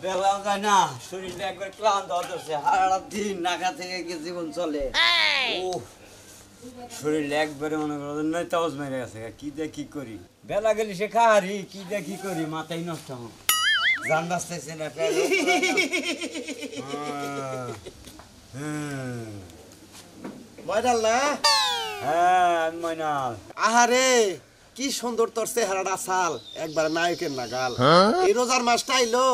বেলা যায় না, শরীরটা একবার ক্লান্ত হতেছে, সারা দিন নাগা থেকে কি জীবন চলে। ও শরীর একবারে মনে করো নয় তাওজ মেরে গেছে। কি করি, বেলা গেলি সে খাহারি, কি করি, মাথায় নষ্ট হন, জান বাঁচতেছে না। ময়নাল না? হ্যাঁ আমি ময়নাল। আহারে কি সুন্দর তোর চেহারাটা সাল, একবার নায়কের নাগাল। এই রোজার মাসটা আইলো,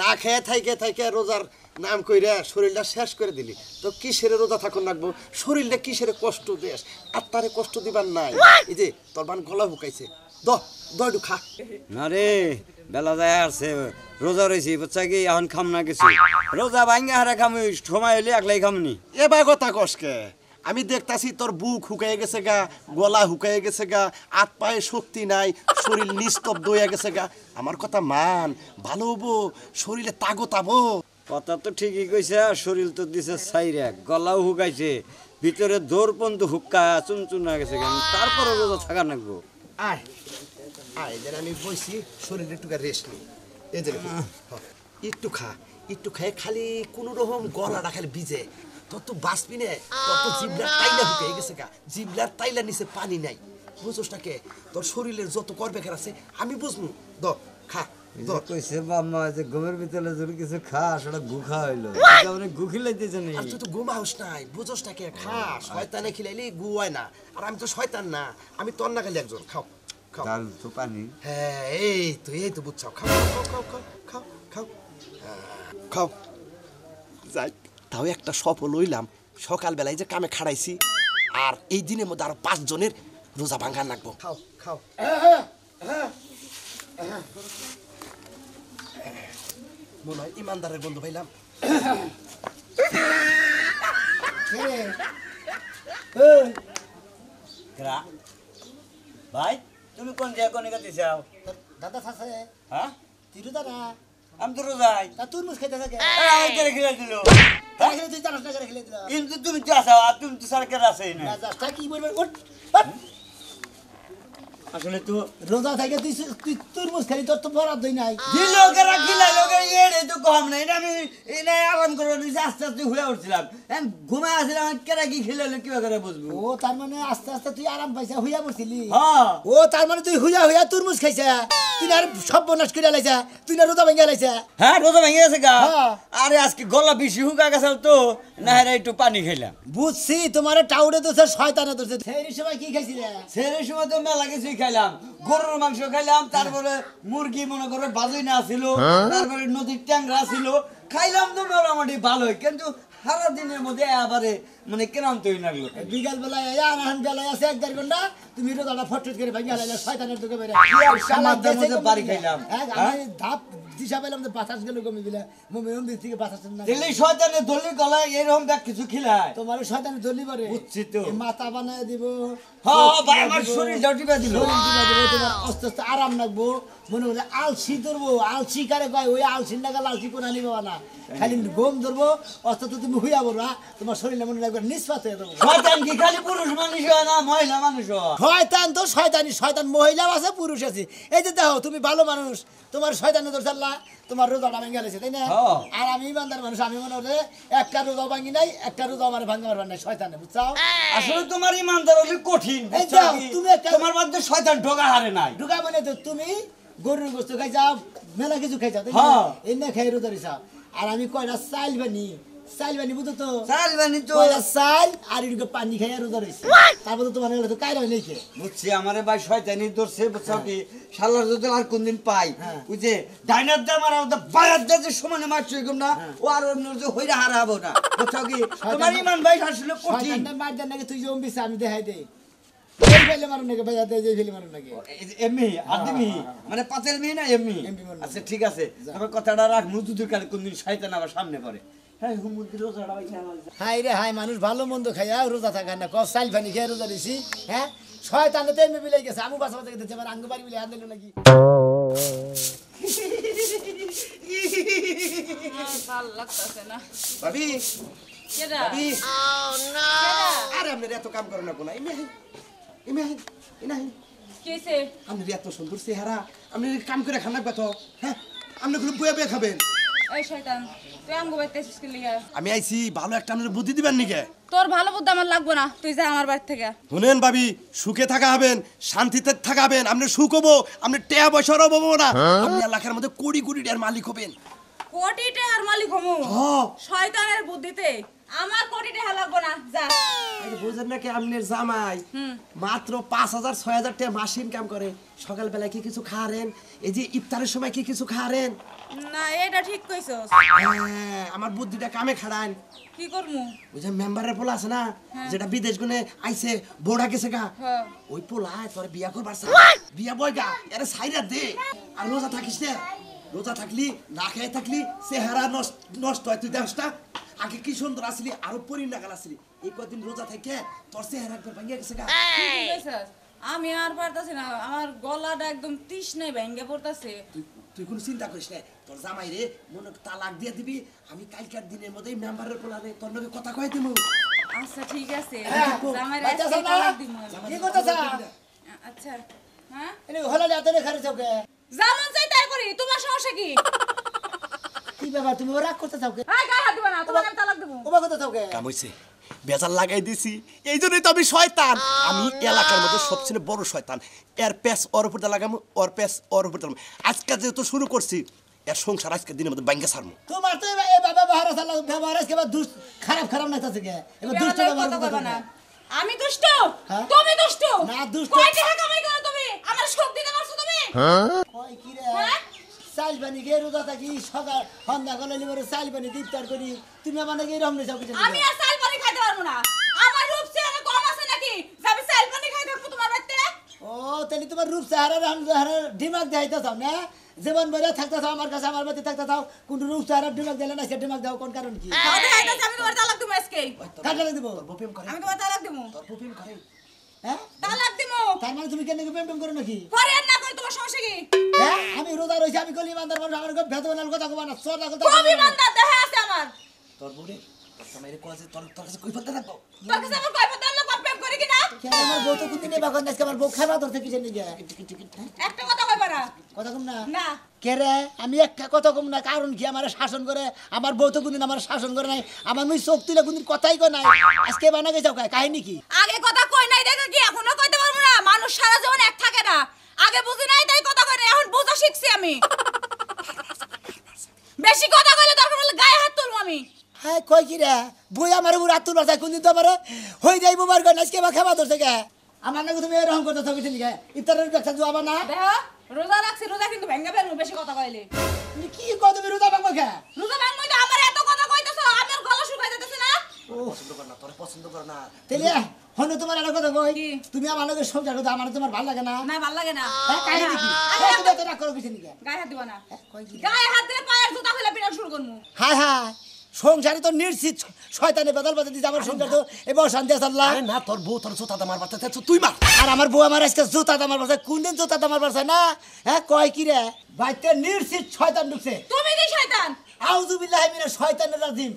না খেয়ে থাইকে থাইকে রোজার নাম কইরা শরীরটা শেষ করে দিলি। তো কিসের রোজা থাকুন রাখবো, শরীরটা কিসের কষ্ট দেশ, আত্মারে কষ্ট দিবার নাই। এই যে তোর বান গলা হুকাইছে, দয়ডু খা। না রে, বেলা যায় আসছে, রোজা রয়েছি বাচ্চা কি এখন খাম না কিছু, রোজা ভাঙ্গে হারা খামি, সময় হলে একলাই খামনি। এবার কথা কসকে, আমি দেখতাছি তোর বুক হুকাই গেছে গা, গলা হুকাই গেছে গা, হাত পায়ে শক্তি নাই, শরীর নিস্তব্ধ হয়ে গেছে গা। আমার কথা মান, ভালো হবো, শরীরে তাগত আবো। কথা তো ঠিকই কইছে, শরীর তো দিছে সাইরে, গলাও হুকাইছে, ভিতরে দৌড় পর্যন্ত হুক্কা চুনচুন হয়ে গেছে, তারপরে রোজা থাকা নাকবো। আয় আয়, যেন আমি বইছি, শরীরে একটু রেস্ট নিই। এই যে একটু খা, একটু খাই, খালি কোনো রকম গলাটা খালি ভিজে, তোর তো বাঁচবি না। তোর তো জিবলার তাইলা হুকে গেছে গা, জিবলার তাইলা নিচে পানি নাই, বুঝোস নাকি? তোর শরীরের যত করবেকার আছে আমি বুঝবো। খা কইছে বাম্মা যে ঘুমের ভিতরে যদি কিছু খা, সেটা গুখা হইলো, গু খিলাইতেছে না। আর তুই তো ঘুমাওস নাই, বুঝোস নাকি? খা, শয়তানে খিলাইলি গু হয় না, আর আমি তো শয়তান না, আমি তোর না খালি একজন। খাও খাও তো পানি। হ্যাঁ এই তো বুঝছাও, খাও খাও খাও খাও খাও খাও খাও। যাই, তাও একটা সফল হইলাম, সকালবেলায় যে কামে খাড়াইছি, আর এই দিনের মধ্যে আরো 5 জনের রোজা ভাঙ্গা নাকবো। খাও খাও। মনে হয় ইমানদারের বন্ধু পাইলাম। ভাই তুমি কোন জায়গা কোন গাতে চাও? দাদা আছে হ্যাঁ তুই রোজা না, আমি তো রোজাই। তা তুরমুজ খাইতে থাকে, খিলাই দিল, তুই জানাস না, খেলে দিল কিন্তু তুমি তো আসাও, আর তুমি তো সরকার আছে না। রাজাটা কি বলবে? ওঠ, আসলে তো রোজা থাকে তুই তুই তুরমুজ খালি, তোর তো বরাদ দই নাই। দিল কেরা খিলাই লোকে এড়ে তো কম না, এটা আমি এটা আরাম করে দিয়েছি, আস্তে আস্তে ঘুরে উঠছিলাম, ঘুমায় আসছিলাম, কেরা কি খিলাইলো কিবা করে বুঝবো। ও তার মানে আস্তে আস্তে তুই আরাম পাইছা, হইয়া পড়ছিলি। হ্যাঁ ও তার মানে তুই হইয়া তুরমুজ খাইছা, তুই না সব বনাশ করে লাইছা, তুই না রোজা ভেঙে লাইছা। হ্যাঁ রোজা ভেঙে গেছে গা। হ্যাঁ। আরে আজকে গলা বেশি হুকা গেছে তো, না হ্যাঁ একটু পানি খাইলাম। বুঝছি, তোমার টাউডে তো শয়তানে ধরছে। সেই সময় কি খাইছিলে? সেই সময় তো মেলা কিছুই খাইলাম, গরুর মাংস খাইলাম, তারপরে মুরগি মনে করো বাজুই না ছিল, তারপরে নদীর ট্যাংরা ছিল, খাইলাম তো মোটামুটি ভালোই, কিন্তু সারা দিনের মধ্যে আবারে মানে ক্লান্ত হয়ে লাগলো। বিকাল বেলায় আরাহান বেলায় আছে 1-1.5 ঘন্টা, তুমি রোজাটা ফটফট করে ভেঙে লাইলা, শয়তানের দিকে বেরে বাড়ি খাইলাম, আমি ধাপ দিশা পেলাম যে বাতাস গেল কমে দিলে, মমিয়ন দিক থেকে বাতাস না দিল্লি শয়তানের দলি গলায় এরকম ব্যাগ কিছু খিলায়। তোমার শয়তানের দলি পারে, বুঝছি তো। মাথা বানায় দিব, হ্যাঁ ভাই আমার শরীর জটিবা দিল, তোমার আস্তে আস্তে আরাম লাগবো। মনে হলে আলসি ধরবো, আলসি কারে কয়, ওই আলসি নাগাল আলসি কোন আনি বাবা না, খালি ঘুম ধরবো, অস্ত তুমি হইয়া বলবা, তোমার শরীরে মনে লাগবে নিষ্পাত হয়ে যাবো। শয়তান কি খালি পুরুষ মানুষ হয় না মহিলা মানুষ হয়? শয়তান তো শয়তানি, শয়তান মহিলাও আছে পুরুষ আছে। এই যে দেখো তুমি ভালো মানুষ, তোমার শয়তানে ধরছে আল্লাহ, তোমার রোজাটা ভেঙে গেছে, তাই না? আর আমি ইমানদার মানুষ, আমি মনে হলে একটা রোজা ভাঙি নাই, একটা রোজা আমার ভাঙা পারবার নাই, শয়তানে, বুঝছো? আসলে তোমার ইমানদার হলে কঠিন, এই যাও, তুমি তোমার মধ্যে শয়তান ঢোকা হারে নাই। ঢুকা মানে তো তুমি গরুর গোস্ত খাই যাও, মেলা কিছু খাই যাও, তাই না? এই না খাই রোজা রিসাও। আর আমি কয়টা চাইল বানি বুঝো তো, চাল বানি তো কয়টা চাইল আর এদিকে পানি খাই আর রোজা রইছে, তারপর তো তোমার তো কাইরা হইলে কি বুঝছি। আমারে ভাই শয়তানি ধরছে, বুঝছো কি? শালার যদি আর কোনদিন পাই, ওই যে ডাইনার দা মারা ওটা বায়ার দা যে সমানে মারছে এরকম না, ও আর অন্য যে হইরা হারাবো না, বুঝছো কি? তোমার ইমান ভাই আসলে কঠিন। শয়তানটা মার দেন নাকি তুই জম বিছে, আমি দেখাই দেই এই ফেলে মারুন নাকি ভাই, এই ফেলে মারুন নাকি এমনি আদমি মানে পাতেল মেয়ে না এমনি? আচ্ছা ঠিক আছে, তবে কথাটা রাখ, মুজুদি কাল কোনদিন শয়তান আবার সামনে পড়ে। হ্যাঁ হুমুদি রোজাটা ভাই হাই রে হাই, মানুষ ভালো মন্দ খাইয়া রোজা থাকা না, কস চাইল পানি খেয়ে রোজা দিছি। হ্যাঁ শয়তানে তো এমনি বিলাই গেছে, আমু বাসা বাসা গেছে, আমার আঙ্গ বাড়ি বিলে হাত দিল নাকি। ভালো লাগতেছে না। ভাবি কেডা? ভাবি, Oh no! আরে আপনি এত কাম করেন না কোনা, ইনাহি কিসে? আপনি এত সুন্দর চেহারা, আপনি কাম করে খান লাগবে তো। হ্যাঁ আপনি কোনো বয়ে বয়ে খাবেন এই শয়তান তুই আমগো বাইতে এসেছিস কি লিগা? আমি আইছি ভালো একটা আপনার বুদ্ধি দিবেন নিকে তোর ভালো বুদ্ধি আমার লাগবে না, তুই যা আমার বাড়ি থেকে। শুনেন ভাবি সুখে থাকা হবেন শান্তিতে থাকা হবেন আপনি সুখ হবো আপনি টেয়া পয়সার অভাব হবো না আপনি এলাকার মধ্যে কোটি কোটি টাকার মালিক হবেন কোটি টাকার মালিক হমু হ্যাঁ। শয়তানের বুদ্ধিতে আমার কোটি টাকা লাগবে না, যা। বুঝেন না কি আপনার জামাই মাত্র 5,000 6,000 টাকা মাস ইনকাম করে সকালবেলা কি কিছু খাওয়ারেন এই যে ইফতারের সময় কি কিছু খাওয়ারেন না এটা ঠিক কইছস। হ্যাঁ, আমার বুদ্ধিটা কামে খাড়ান কি করমু? ওই যে মেম্বারের পোলা আছে না যেটা বিদেশ গুনে আইছে বোড়া গেছে গা হ্যাঁ। ওই পোলা তোর বিয়া করবার চা বিয়া বই গা এরে সাইরা দে আর রোজা থাকিস না রোজা থাকলি না খেয়ে থাকলি চেহারা নষ্ট হয় তুই দেখস না আগে কি সুন্দর আসলি আরো পরিণাকাল আসলি এই কদিন রোজা থেকে তোর চেহারা একবার ভাঙিয়া গেছে গা কি কইছস? আমি আর পারতাছি না, আমার গলাটা একদম তৃষ্ণায় ভেঙে পড়তাছে। তুই কোনো চিন্তা করিস না তোর জামাই রে মনে তালাক দিয়ে দিবি আমি কালকার দিনের মধ্যেই মেম্বারের পোলা রে তোর লগে কথা কয়ে দিমু আচ্ছা ঠিক আছে, হ্যাঁ, জামাই বাচ্চা আজকে সামলা। তালাক দিমু। কি করতেছ আচ্ছা হ্যাঁ, এনে হলা যাতে খারে চোখে যেমন চাই তাই করি, তোমার সমস্যা কি? কি ব্যাপার তুমি রাগ করতে চাও কে এই গায়ে হাত দিবা না, তোমাকে আমি তালাক দেবো। ওবা করতে চাও কে কাম হইছে বেজার লাগাই দিছি এই জন্যই তো আমি শয়তান আমি এলাকার মধ্যে সবচেয়ে বড় শয়তান এর প্যাস ওর উপর লাগামু ওর প্যাস ওর উপর লাগামু আজকে যেহেতু শুরু করছি এর সংসার আজকে দিনের মধ্যে ভাঙ্গা ছাড়মু তোমার তো এই বাবা বাহারা সালা ব্যবহার আজকে এবার দুষ্ট খারাপ খারাপ নাইতাছে কে এবার দুষ্ট বেয়াদব ব্যবহার কথা করতে কইবা না। না আমি দুষ্ট, হ্যাঁ? তুমি দুষ্ট। না, দুষ্ট। কয় টাকা কামাই করো তুমি? আমার সুখ দিতে পারছো তুমি? কই কি রে হ্যাঁ? চাইল পানি গে রোজা থাকি সকাল সন্ধ্যা গলে লিবরে চাইল পানি ইফতার করি তুমি আমার নাকি এরকম নেই সব কিছু আমি আর চাল পানি খাইতে পারবো না। আমার রূপ চেহারা কম আছে নাকি যে আমি চাল পানি খাই থাকবো তোমার বাড়িতে? ও তাহলে তোমার রূপ চেহারা ডিমাগ দেখাইতে চাও না জীবন বেড়ে থাকতে চাও আমার কাছে আমার বাড়িতে থাকতে চাও কোন রূপ চেহারা ডিমাগ দিলে না সে ডিমাগ দাও কোন কারণ কি আমাদের আইতাছে আমি তোমার তালাক দেবো আজকে। কাটা দিব বপিম করে আমি তোমার তালাক দেবো। তোর বপিম করে হ্যাঁ তালাক দেবো। তার মানে তুমি কেন প্রেম টেম করো নাকি পরে আর না করি, তোমার সমস্যা কি? হ্যাঁ আমি রোজা রয়েছি আমি কলি ইমানদার মানুষ আমার ভেতনাল কথা কবা না সর কথা খুব ইমানদার দেখা আছে আমার। তোর বউরে তোর জামাইরে কয় যে তোর তোর কাছে কই ফেলতে রাখবো তোর কাছে আমার কয় পথে লোক প্রেম করি কিনা? কেন আমার বউ তো কোনদিন নেবা কোন আজকে আমার বউ খাইবা ধরতে কিসের নিগে একটা কথা কইবা না। কথা কম না না। কে রে আমি একটা কথা কম না কারণ কি আমার শাসন করে আমার বউ তো কোনদিন আমার শাসন করে নাই আমার মুই চোখ তুলে কোনদিন কথাই কই নাই আজকে বানা গেছাও কাহিনী কি আগে কথা কই নাই দেখে কি এখনো কইতে পারবো না? মানুষ সারা জীবন এক থাকে না। আগে বুঝি নাই তাই কথা কই না, এখন বুঝা শিখছি আমি। বেশি কথা কইলে দরকার হলে গায়ে হাত তুলবো আমি। হ্যাঁ কই কি রে বই আমার উপর রাত তুলা যায় কোনদিন তো আমার হয়ে যাইবো বার কই আজকে বা খাওয়া ধরছে কে আমার নাকি তুমি এরকম করতে থাকো ঠিক আছে ইফতারের ব্যবসা যাবা না দেখো রোজা রাখছি, রোজা কিন্তু ভেঙে ফেলবো বেশি কথা কইলে। তুমি কি কও তুমি রোজা ভাঙবো কে রোজা ভাঙবো তো আমার এত কথা কইতেছো, আমার গলা শুকাই যাইতেছে না? পছন্দ কর না তোর পছন্দ কর না তাহলে হনো তোমার একটা কথা কই কি? তুমি আমার লগে সংসার করতে আমার তোমার ভালো লাগে না না ভাল লাগে না। হ্যাঁ কাহিনী কি আরে এই তুমি তো রাগ করো কিছু নিকে গায়ে হাত দিবা না। কই কি গায়ে হাত দিলে পায়ের জুতা ফেলে পিটা শুরু করবো। হায় হায় সংসারে তো নিশ্চিত শয়তানে বেদাল বাজে দিছে আমার সংসার তো এবার শান্তি আছে আল্লাহ আরে না তোর বউ তোর জুতা দামার বাড়তে তুই মার আর আমার বউ আমার আজকে জুতা দামার পাশে কোনদিন জুতা দামার পাশে না হ্যাঁ কয় কি রে বাইতে নিশ্চিত শয়তান ঢুকছে তুমি কি শয়তান? আউযু বিল্লাহি মিনাশ শয়তানির রাজিম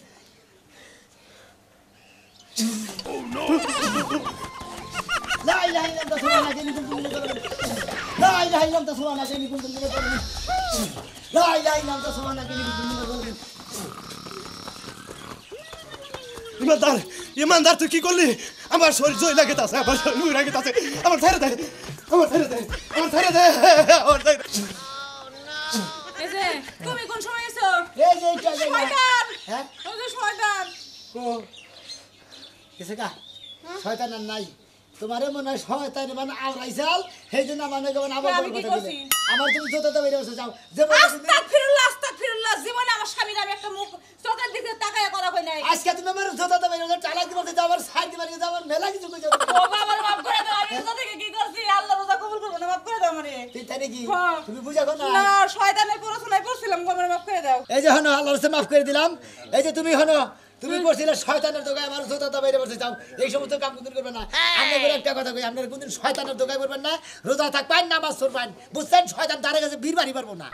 লা ইলাহা ইল্লাল্লাহ সুবহানাকা ইন্নী কুনতু মিনাজ জালিমিন লা ইলাহা ইল্লাল্লাহ সুবহানাকা ইন্নী কুনতু মিনাজ জালিমিন লা ইলাহা ইল্লাল্লাহ সুবহানাকা ইন্নী কুনতু মিনাজ জালিমিন ইমানদার ইমানদার তুই কি করলি আমার শরীর জয় লাগে তাছে আমার শরীর মুই লাগে তাছে আমার ছেড়ে দে আমার ছেড়ে দে আমার ছেড়ে দে আমার ছেড়ে দে এই যে তুমি কোন সময় এসো? এই যে এইটা শয়তান। হ্যাঁ ওই যে শয়তান। কো কিসে কা শয়তান আর নাই তোমারে মনে হয় শয়তান মানে আওরাইছাল সেই জন্য মানে কেমন আবার আমি কি কথা করছি? দিলে আমার তুমি যতটা বেরিয়ে বসে যাও যে আস্তাগফিরুল্লাহ আস্তাগফিরুল্লাহ, জীবনে আমার স্বামীর আমি একটা মুখ চোখের দিকে তাকায় কথা কই নাই। আজকে তুমি আমার যতটা বেরিয়ে বসে চালাক দিব যে আমার সাইড দিবা নিয়ে যাও আমার মেলা কিছু কইছো ও বাবা মাফ করে দাও, আমি রোজা থেকে কি করছি? আল্লাহ রোজা কবুল করবে না, মাফ করে দাও আমারে। তুই তাই নাকি হ্যাঁ। তুমি বুঝা না না শয়তানের পড়াশোনায় পড়ছিলাম, আমারে মাফ করে দাও। এই যে হনো আল্লাহর কাছে মাফ করে দিলাম এই যে তুমি হনো তুমি পড়ছিলে শয়তানের দোকায় আমার যতটা বাইরে বসে যাও এই সমস্ত কাম কোনদিন করবে না আমরা করে একটা কথা কই আপনারা কোনদিন শয়তানের দোকায় করবেন না রোজা থাকবেন নামাজ পড়বেন বুঝছেন শয়তান দ্বারে কাছে ভিড় বাড়ি পারবো না